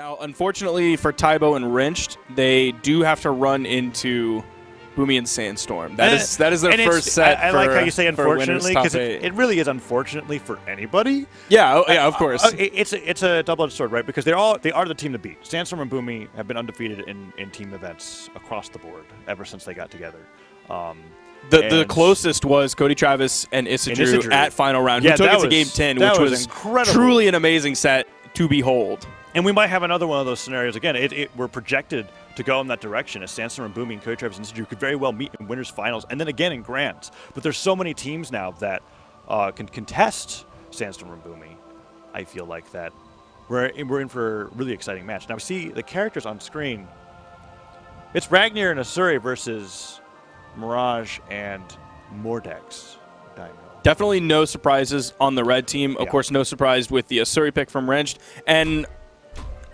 Now, unfortunately for Tybo and Wrenched, they do have to run into Boomie and Sandstorm. That is their first set. I like how you say unfortunately, because it really is unfortunately for anybody. Yeah, yeah, of course. It's a double-edged sword, right? Because they are the team to beat. Sandstorm and Boomie have been undefeated in team events across the board ever since they got together. The closest was Cody Travis and Issa Drew at final round, who took it to game 10, which was incredible. Truly an amazing set to behold. And we might have another one of those scenarios again. We're projected to go in that direction, as Sandstorm and Boomie and Cody Travis and Issa Drew could very well meet in winners finals and then again in grands. But there's so many teams now that can contest Sandstorm and Boomie. I feel like that we're in for a really exciting match. Now we see the characters on screen. It's Ragnar and Asuri versus Mirage and Mordex. Definitely no surprises on the red team. Of course, no surprise with the Asuri pick from Wrenched. And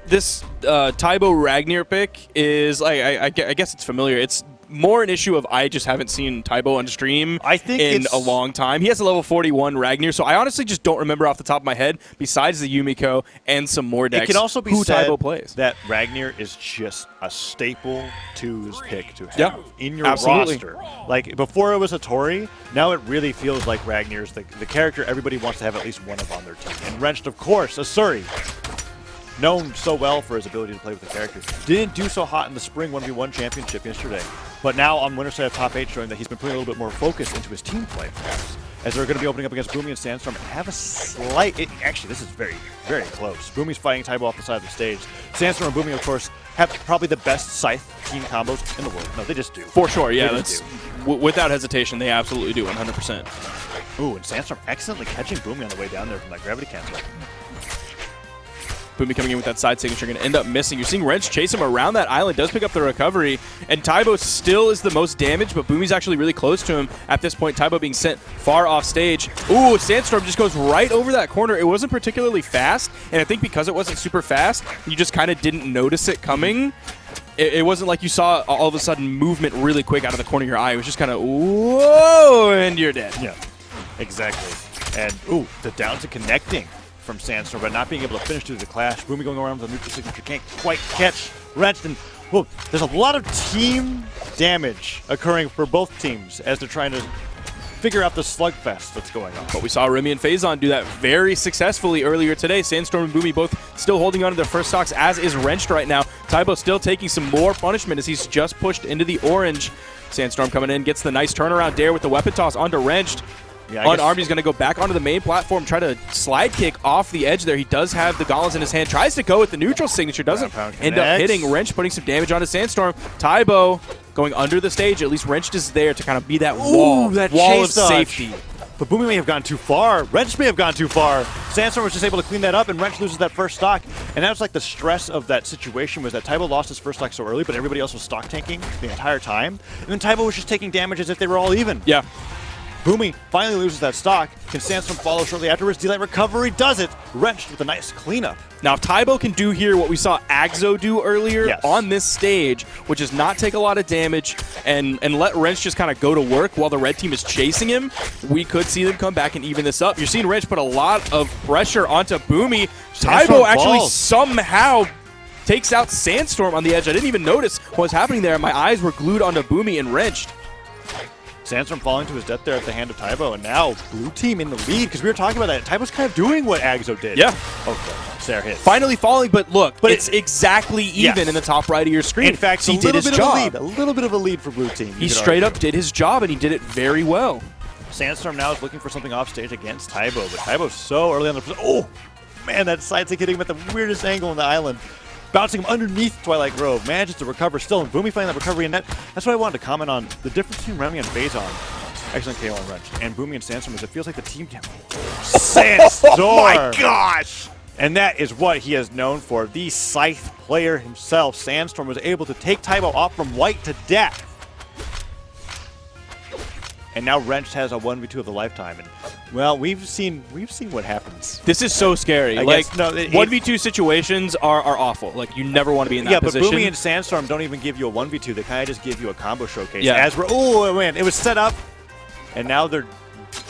this Tybo Ragnar pick is, I guess it's familiar. It's more an issue of I just haven't seen Tybo on stream in a long time. He has a level 41 Ragnar, so I honestly just don't remember off the top of my head, besides the Yumiko and some more decks, it can also be who said Tybo plays. That Ragnar is just a staple twos pick to have in your roster. Like, before it was a Tori, now it really feels like Ragnar's the character everybody wants to have at least one of on their team. And Wrenched, of course, Asuri, known so well for his ability to play with the character. Didn't do so hot in the Spring 1v1 championship yesterday, but now on winner side of top 8 showing that he's been putting a little bit more focus into his team play, perhaps, as they're going to be opening up against Boomie and Sandstorm and have a slight... Actually, this is very, very close. Boomie's fighting Tybo off the side of the stage. Sandstorm and Boomie, of course, have probably the best Scythe team combos in the world. No, they just do. For sure, yeah. That's, without hesitation, they absolutely do, 100%. Ooh, and Sandstorm excellently catching Boomie on the way down there from that gravity cancel. Boomie coming in with that side signature, going to end up missing. You're seeing Wrench chase him around that island, does pick up the recovery, and Tybo still is the most damaged, but Boomie's actually really close to him at this point. Tybo being sent far off stage. Ooh, Sandstorm just goes right over that corner. It wasn't particularly fast, and I think because it wasn't super fast, you just kind of didn't notice it coming. It wasn't like you saw all of a sudden movement really quick out of the corner of your eye. It was just kind of, whoa, and you're dead. Yeah, exactly. And, ooh, the down to connecting from Sandstorm, but not being able to finish due to the clash. Boomie going around with a neutral signature, can't quite catch Wrenched, and whoa, there's a lot of team damage occurring for both teams as they're trying to figure out the slugfest that's going on. But we saw Remy and Phazon do that very successfully earlier today. Sandstorm and Boomie both still holding on to their first stocks, as is Wrenched right now. Tybo still taking some more punishment as he's just pushed into the orange. Sandstorm coming in, gets the nice turnaround dare with the weapon toss onto Wrenched. Yeah, Unarmed, he's going to go back onto the main platform, try to slide kick off the edge there. He does have the gauntlets in his hand, tries to go with the neutral signature, doesn't end up hitting. Wrench putting some damage onto Sandstorm. Tybo going under the stage. At least Wrench is there to kind of be that wall of safety. But Boomie may have gone too far. Wrench may have gone too far. Sandstorm was just able to clean that up, and Wrench loses that first stock. And that was like the stress of that situation, was that Tybo lost his first stock so early, but everybody else was stock tanking the entire time. And then Tybo was just taking damage as if they were all even. Yeah. Boomie finally loses that stock. Can Sandstorm follow shortly afterwards? Delight recovery does it. Wrenched with a nice cleanup. Now, if Tybo can do here what we saw Axo do earlier on this stage, which is not take a lot of damage and let Wrench just kind of go to work while the red team is chasing him, we could see them come back and even this up. You're seeing Wrench put a lot of pressure onto Boomie. Tybo actually somehow takes out Sandstorm on the edge. I didn't even notice what was happening there. My eyes were glued onto Boomie and Wrenched. Sandstorm falling to his death there at the hand of Tybo, and now blue team in the lead, because we were talking about that. Tybo's kind of doing what Axo did. Yeah. Okay, Sarah hit. Finally falling, but look, it's exactly even in the top right of your screen. In fact, he did his job. A little bit of a lead for blue team. He straight up did his job, and he did it very well. Sandstorm now is looking for something off stage against Tybo, but Tybo's so early on the... Oh, man, that side stick hitting him at the weirdest angle on the island. Bouncing him underneath Twilight Grove, manages to recover still, and Boomie finding that recovery, and that's what I wanted to comment on. The difference between Remy and Phazon, excellent KO and Wrench, and Boomie and Sandstorm is it feels like the team can... Sandstorm! Oh my gosh! And that is what he is known for. The Scythe player himself, Sandstorm, was able to take Tybo off from white to death. And now Wrench has a 1v2 of the lifetime. And, well, we've seen what happens. This is so scary. Like, 1v2 situations are awful. Like, you never want to be in that position. Yeah, but Boomie and Sandstorm don't even give you a 1v2. They kind of just give you a combo showcase. Yeah. As we're, oh, man, it was set up, and now they're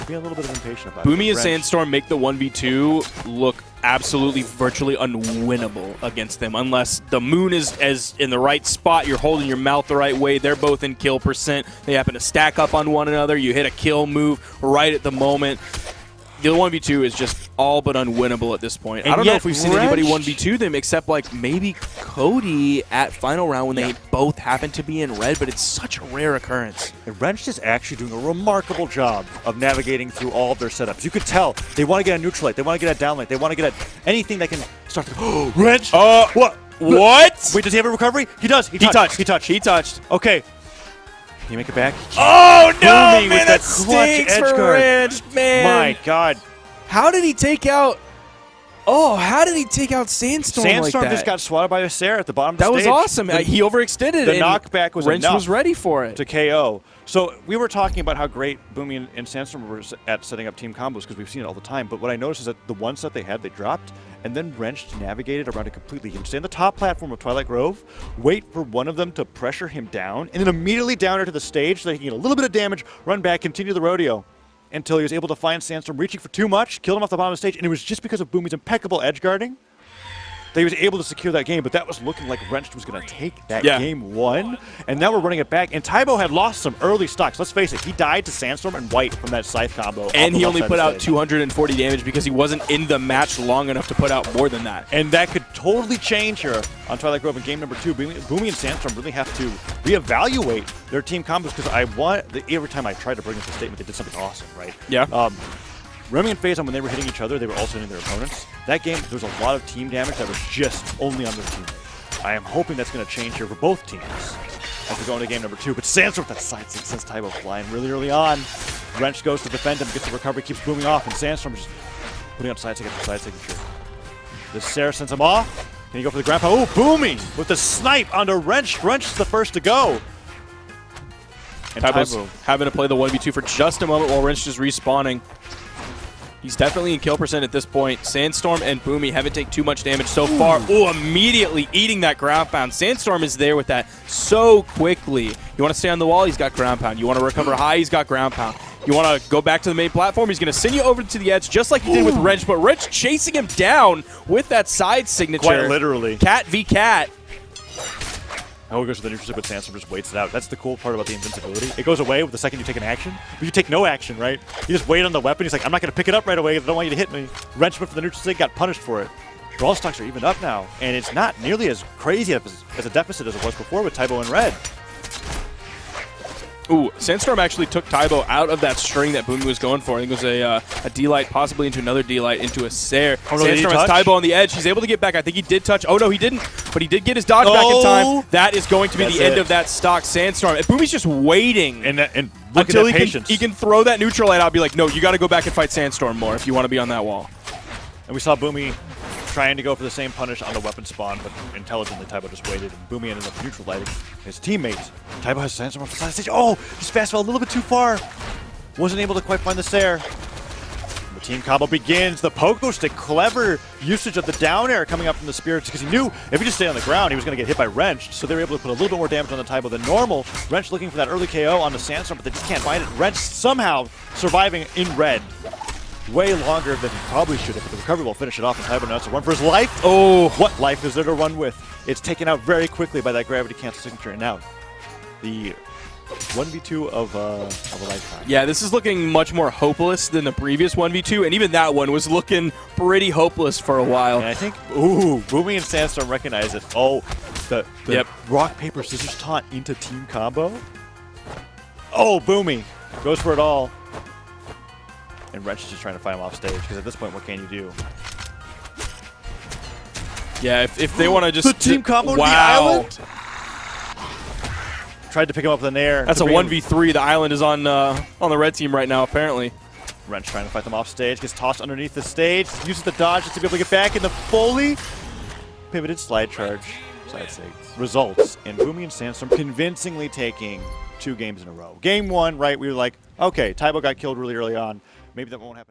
being a little bit of impatient about it. Boomie and Sandstorm make the 1v2 look absolutely virtually unwinnable against them unless the moon is as in the right spot, you're holding your mouth the right way, they're both in kill percent, they happen to stack up on one another, you hit a kill move right at the moment. The 1v2 is just all but unwinnable at this point. And I don't know if we've seen anybody 1v2 them except like maybe Cody at final round when they both happen to be in red, but it's such a rare occurrence. And Wrench is actually doing a remarkable job of navigating through all of their setups. You could tell they want to get a neutral light, they want to get a down light, they want to get anything that can start to Wrench! What? What? Wait, does he have a recovery? He does. He touched. Okay. Can you make it back? Oh no, Boomie man, with that clutch stinks edge for guard. Wrench, man. My God. How did he take out... Oh, how did he take out Sandstorm Sandstorm like that? just got swatted by a Sarah at the bottom of the That stage. was awesome. He overextended. The and knockback was Wrench enough was ready for it. to KO. So we were talking about how great Boomie and Sandstorm were at setting up team combos because we've seen it all the time. But what I noticed is that the one set they had, they dropped, and then Wrench navigated around it completely. He would stay on the top platform of Twilight Grove, wait for one of them to pressure him down, and then immediately down her to the stage so that he can get a little bit of damage, run back, continue the rodeo, until he was able to find Sandstorm reaching for too much, killed him off the bottom of the stage, and it was just because of Boomie's impeccable edge guarding that he was able to secure that game, but that was looking like Wrench was going to take that game one, and now we're running it back, and Tybo had lost some early stocks. Let's face it, he died to Sandstorm and White from that Scythe combo. And he only put out 240 damage because he wasn't in the match long enough to put out more than that. And that could totally change here on Twilight Grove in game number 2. Boomie and Sandstorm really have to reevaluate their team combos because every time I tried to bring up the statement, they did something awesome, right? Yeah. Remy and Phazon, when they were hitting each other, they were also hitting their opponents. That game, there was a lot of team damage that was just only on their team. I am hoping that's going to change here for both teams as we go into game number 2. But Sandstorm with that side 6 sends Tybo flying really early on. Wrench goes to defend him, gets the recovery, keeps booming off, and Sandstorm is just putting up side signature, side signature. The Sarah sends him off. Can he go for the grandpa? Oh, Boomie with the snipe onto Wrench. Wrench is the first to go. And Tybo's having to play the 1v2 for just a moment while Wrench is respawning. He's definitely in kill percent at this point. Sandstorm and Boomie haven't taken too much damage so far. Oh, immediately eating that ground pound. Sandstorm is there with that so quickly. You want to stay on the wall? He's got ground pound. You want to recover high? He's got ground pound. You want to go back to the main platform? He's going to send you over to the edge just like he did with Wrench, but Wrench chasing him down with that side signature. Quite literally. Cat v cat. Oh, it goes to the neutral stick, but Sandstorm just waits it out. That's the cool part about the invincibility. It goes away with the second you take an action, but you take no action, right? You just wait on the weapon. He's like, I'm not going to pick it up right away because I don't want you to hit me. Wrench went for the neutral stick, got punished for it. Brawl stocks are evened up now, and it's not nearly as crazy as a deficit as it was before with Tybo in red. Ooh, Sandstorm actually took Tybo out of that string that Boomie was going for. I think it was a D-Light, possibly into another D-Light, into a Sair. Oh, no, Sandstorm has Tybo on the edge. He's able to get back. I think he did touch. Oh, no, he didn't. But he did get his dodge back in time. That is going to be the end of that stock. Sandstorm. And Boomie's just waiting And until he can throw that neutral light out and be like, no, you got to go back and fight Sandstorm more if you want to be on that wall. And we saw Boomie trying to go for the same punish on the weapon spawn, but intelligently Tybo just waited, and Boomie ended up neutralizing his teammates. Tybo has Sandstorm off the side of the stage. Oh, just fast fell a little bit too far. Wasn't able to quite find the Sair. The team combo begins. The pogo stick, clever usage of the down air coming up from the Spirits because he knew if he just stayed on the ground, he was going to get hit by Wrench, so they were able to put a little bit more damage on the Tybo than normal. Wrench looking for that early KO on the Sandstorm, but they just can't find it. Wrench somehow surviving in red. Way longer than he probably should have, but the recovery will finish it off, and Tybo now has to run for his life. Oh, what life is there to run with? It's taken out very quickly by that gravity cancel signature, and now the 1v2 of a lifetime. Yeah, this is looking much more hopeless than the previous 1v2, and even that one was looking pretty hopeless for a while. And I think, Boomie and Sandstorm recognize it. Oh, the rock, paper, scissors taunt into team combo. Oh, Boomie goes for it all. And Wrench is just trying to fight him off stage, because at this point, what can you do? Yeah, if they want to just... The team combo to the island? Tried to pick him up with an air. That's a 1v3. The island is on the red team right now, apparently. Wrench trying to fight them off stage, gets tossed underneath the stage, uses the dodge just to be able to get back in the fully pivoted slide charge. Side sig results in Boomie and Sandstorm convincingly taking 2 games in a row. Game 1, right, we were like, okay, Tybo got killed really early on. Maybe that won't happen.